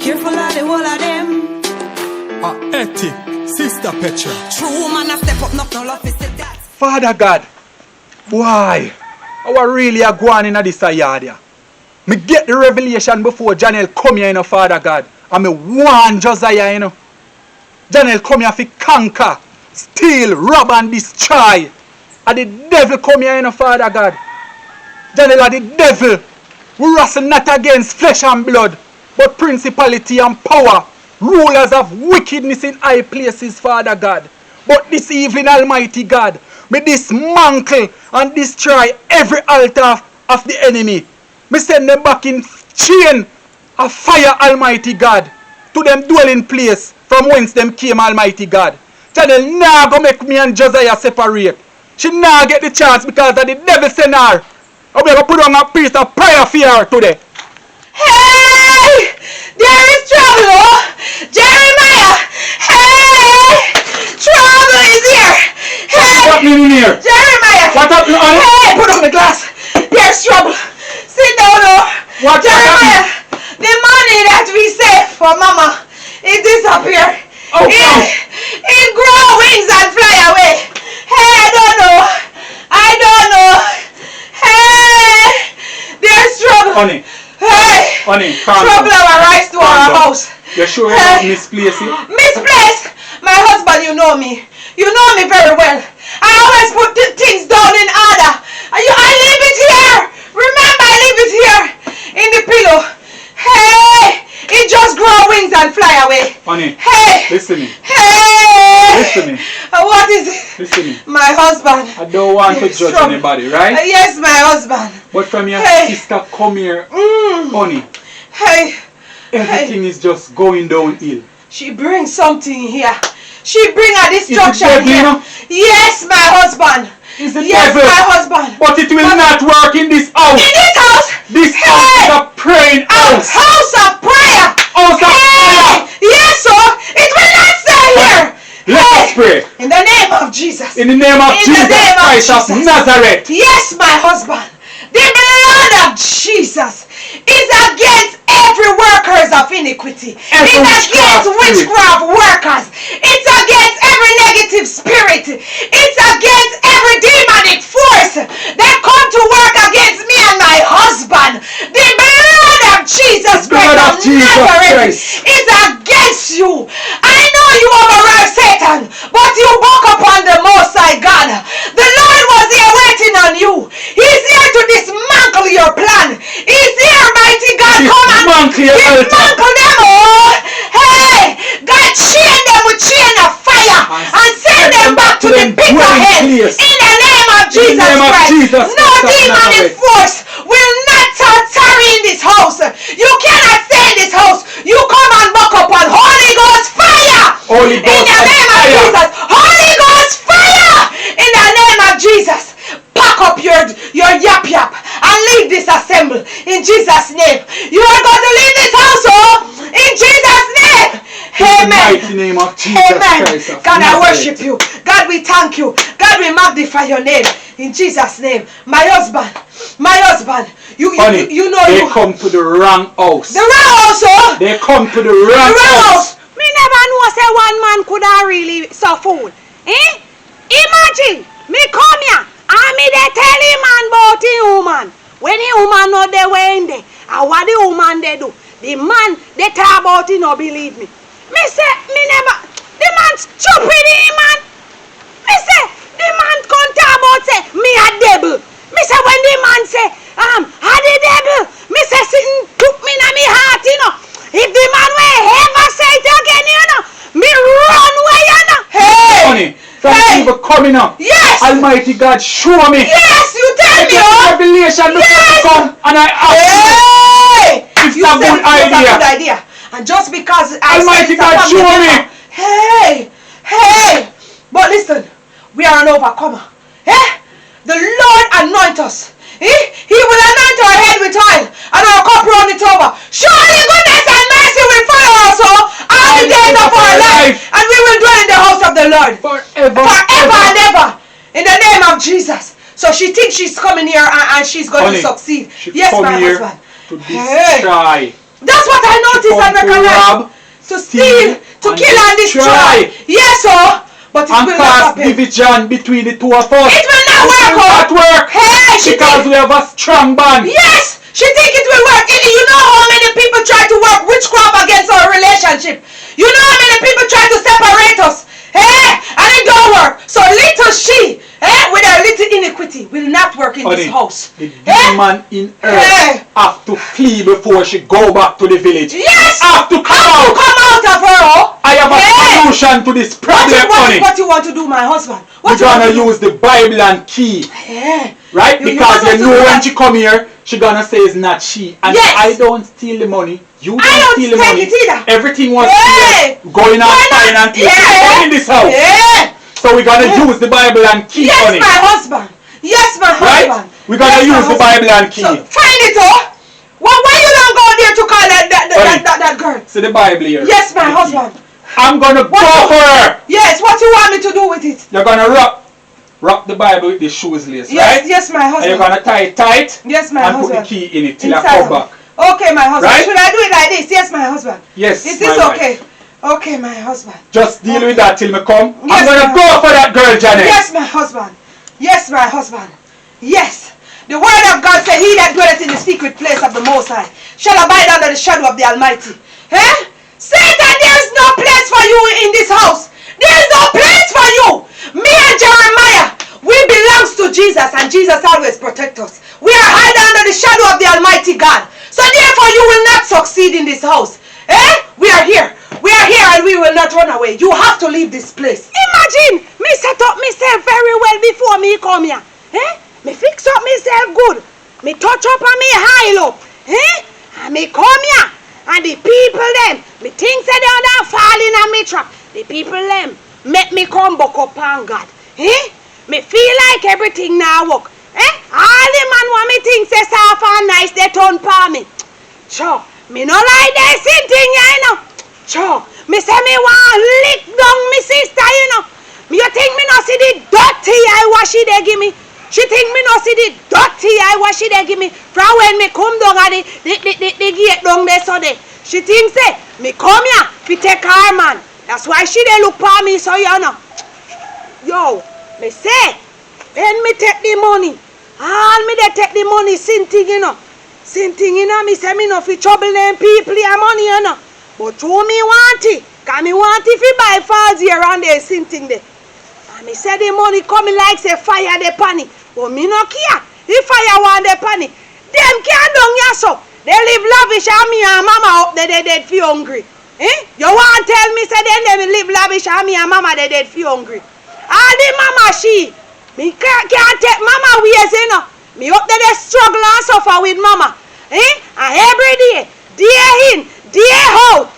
Careful of the whole of them. Ethic, Sister Petra. True man a step up, not no love is that. Father God, why? I really are going in this yard here. Me get the revelation before Janelle come here, Father God. And me warn Josiah, Janelle come here to conquer, steal, rob and destroy. And the devil come here, Father God. Janelle are the devil. We wrestle not against flesh and blood, but principality and power, rulers of wickedness in high places, Father God. But this evening, Almighty God, me dismantle and destroy every altar of the enemy. Me send them back in chain of fire, Almighty God, to them dwelling place from whence them came, Almighty God. Janelle now go make me and Josiah separate. She now get the chance because of the devil send her. I'm going to put on a piece of prayer for her today. Hey! There is trouble! Jeremiah! Hey! Trouble is here! Hey! What's happening in here? Jeremiah! What's happening, honey? Hey! Put on the glass! There's trouble! Sit down, oh! What's Jeremiah! happening? The money that we saved for Mama, it disappeared. Oh, It grow wings and fly away. Hey, I don't know. I don't know. Hey! There's trouble. Honey. Hey! Honey, calm Trouble down. will arise to our down. house. You sure you don't misplace it? Misplaced? My husband, you know me. You know me very well. I always put things down in order. I leave it here. Remember, I leave it here in the pillow. Hey! It just grow wings and fly away. Honey, hey! listen to me. Hey! Listen to me. What is it? Listen to me. My husband. I don't want to judge trouble. anybody, right? Yes, my husband. But from your Hey. sister come here, honey, Hey! everything is just going downhill. She brings something here. She bring a Is it destruction devil, here. you know? Yes, my husband. Is it Yes, devil? my husband. But it will not work in this house. In this house. This house is a praying A house. house of prayer. House of prayer. Yes, sir. It will not stay here. Let us pray. In the name of Jesus. In the name of In the Jesus name of Christ of Jesus. Nazareth. Yes, my husband. The blood of Jesus is against every workers of iniquity. Every It's against witchcraft witchcraft workers. It's against every negative spirit. It's against every demonic force that come to work against me and my husband. The blood of Jesus Christ of Nazareth is against you. I know you override Satan, but you walk upon the Most High God. The Lord was here waiting on you. He's here to dismantle your plan. He's here, mighty God. Come and dismantle them all. Hey, God, chain them with chain of fire and send them back to the pit of hell. In the name of Jesus Christ. No demonic force will not tarry in this house. You cannot stay in this house. You come and buck up on Holy Ghost fire. Holy Ghost in the name of Jesus. Holy Ghost fire. In the name of Jesus. Pack up your yap and leave this assembly in Jesus' name. You are going to leave this household in Jesus' name. Amen. In the mighty name of Jesus Amen. Christ of God, I Nazareth. worship you. God, we thank you. God, we magnify your name in Jesus' name. My husband, you know they you come to the wrong house. The wrong house, oh? They come to the wrong house. Me never know say one man could have really so fool. Imagine me come here and me they tell him man about the woman. When the woman not there when they and what the woman they do. The man they talk about it no believe me. Me say me never the man stupid man. Me say the man come talk about say me a devil. Me say when the man say I the devil. Me say sitting took me na me heart you know. If the man will ever say it again you know, me run away you know. Hey! Honey, thank you for coming up. Yes! Almighty God, show me. Yes, you tell me, oh! Revelation before Yes! you come and I ask Hey! It's You a said good it was a idea. good idea. And just because I Almighty said it's a God, family show me. member. Hey! But listen, we are an overcomer. The Lord anoint us. He will anoint our head with oil and our cup run it over. Surely goodness and mercy will follow us all the days of our life, and we will dwell in the house of the Lord forever and ever. In the name of Jesus. So she thinks she's coming here and she's going to succeed. She Yes, come my here husband. to destroy. That's what I noticed and recognize. To steal, to kill and destroy. Yes, sir. But it and will cause not happen. division between the two of us. It will not work. It will not work. Hey, because we have a strong bond. Yes, she think it will work. You know how many people try to work witchcraft against our relationship. You know how many people try to separate us. Hey, and it don't work. So little she, with her little iniquity, will not work in this house. The demon in her have to flee before she go back to the village. Yes, have to come out of her. I have a solution to this problem, honey. What you want to do, my husband? We're gonna use the Bible and key. Right? Because you know when she come here, she gonna say it's not she. And I don't steal the money. You don't steal the money. Everything was going on fine and in this house. So we're gonna use the Bible and key, honey. Yes, my husband. Yes, my husband. Right? We're gonna use the Bible and key. So, find it, oh. Why you don't go there to call that girl? See the Bible here. Yes, my husband. I'm gonna go for her. Yes, what you want me to do with it? You're gonna wrap the Bible with the shoes lace, right? Yes, my husband. And you're gonna tie it tight. Yes, my and husband. put the key in it till I come back. Okay, my husband. Right? Should I do it like this? Yes, my husband. Yes, Is this okay? Okay, my husband. Just deal with that till me come. Yes, I'm gonna go for that girl, Janet. Yes, my husband. Yes, my husband. Yes. The word of God said, he that dwelleth in the secret place of the Most High shall abide under the shadow of the Almighty. Satan, there is no place for you in this house. There is no place for you. Me and Jeremiah, we belongs to Jesus, and Jesus always protect us. We are hiding under the shadow of the Almighty God. So therefore you will not succeed in this house. We are here. We are here and we will not run away. You have to leave this place. Imagine, me set up myself very well before me come here. Me fix up myself good. Me touch up and me high up. And me come here. And the people them, me think say they are falling on me trap. The people them make me come back up on God. Me feel like everything now work. All the man want me think say soft and nice, they turn for me. Sure, me no like that same thing, you know. Sure, me say me want lick down me sister, you know. You think me no see the dirty eye what she they give me? She think me no see the dirty eye what she they give me? From when me come down at the gate down there so they. She think say, me come here fi take her man. That's why she they look for me so you know. Yo, me say, when me take the money, all me they take the money, same thing, you know. Same thing, you know, me say me no fi trouble them people your money, you know. But who me want it? Cause me want it fi buy falls here and there, same thing there. And me say the money coming like say fire the panny. But me no care. If fire want the panny, them can't down here so. They live lavish and me and mama up there they dead fi hungry. You want tell me say them live lavish and me and mama they dead fi hungry. All the mama she, me can't take mama ways, you know. Me up there they struggle and suffer with mama. And every day in, day out.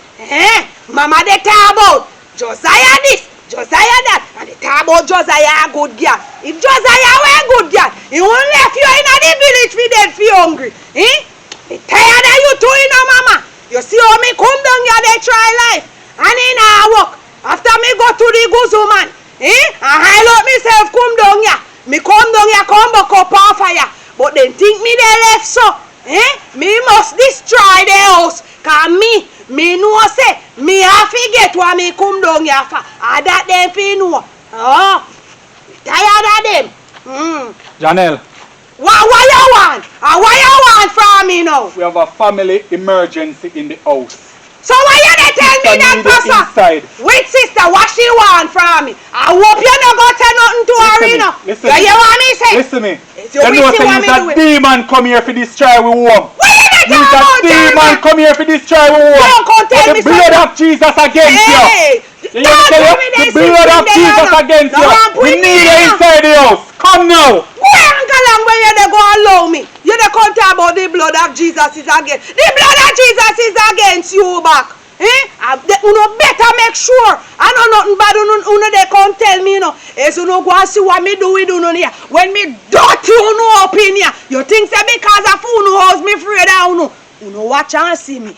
Mama they talk about Josiah this, Josiah that, and they talk about Josiah a good girl. If Josiah were a good girl, he won't left you in the village for dead for hungry. Me tired of you too, you know, mama. You see how me come down here, they try life. And in our work, after me go to the Guzu man, and highlight myself come down here. Me come down here, come back up on fire. But they think me they left so. Me must destroy the house. Cause me know say, me have to get what me come down here for. And that them fi know. Oh, tired of them. Janelle. What you want? And what you want from me now? We have a family emergency in the house. So why you they tell me that, Pastor? Wait, sister, what she want from me? I hope you not go tell nothing to her, you know. Listen, you want me say? Listen me. You know say he's a demon come here for destroy we home. What you they he's a demon come here for destroy we home. Don't come tell me the blood of Jesus against you. Don't tell me the blood of Jesus against you. We need you inside the house. Come now. Go and go along where you they go allow me. You they come tell about the blood of Jesus is against. The blood of Jesus is against you back. You better make sure. I know nothing bad. You they come tell me, you know. As you know, go and see what me do with you here. When me dirty, you know, up in here. You think say because of you house me afraid of you know, watch and see me.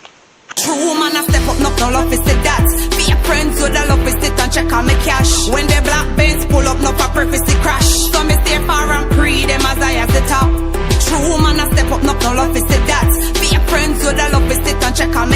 True woman a step up, no love is the that. Be a friend with the love is sit and check on me cash. When the black Benz pull up, no for purpose to crash. So me stay far and pre them as I at the top. True woman a step up, no love is the that. Be a friend with the love is sit and check on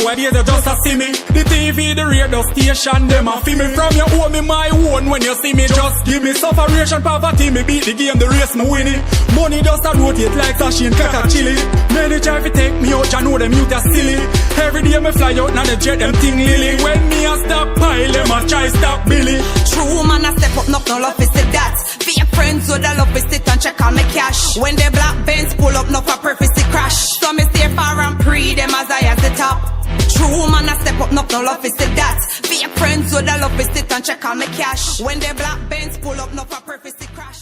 nowadays they just a see me. The TV, the radio station, them a feel me. From your own, me my own. When you see me, just give me sufferation, poverty. Me beat the game, the race, me win it. Money just a rotate like sashimi and kaka chili. Many try to take me out, you know them youth are silly. Every day me fly out, now the jet them ting lily. When me a stop pile, them a try stop Billy. True man a step up, no love is the that. Fake friends with the love is sit and check on me cash. When the black Benz pull up, no for purpose to crash. So me stay far and pre them as high as the top. True man a step up, no love is the that. Fake friends with the love is sit and check on me cash. When the black Benz pull up, no for purpose to crash.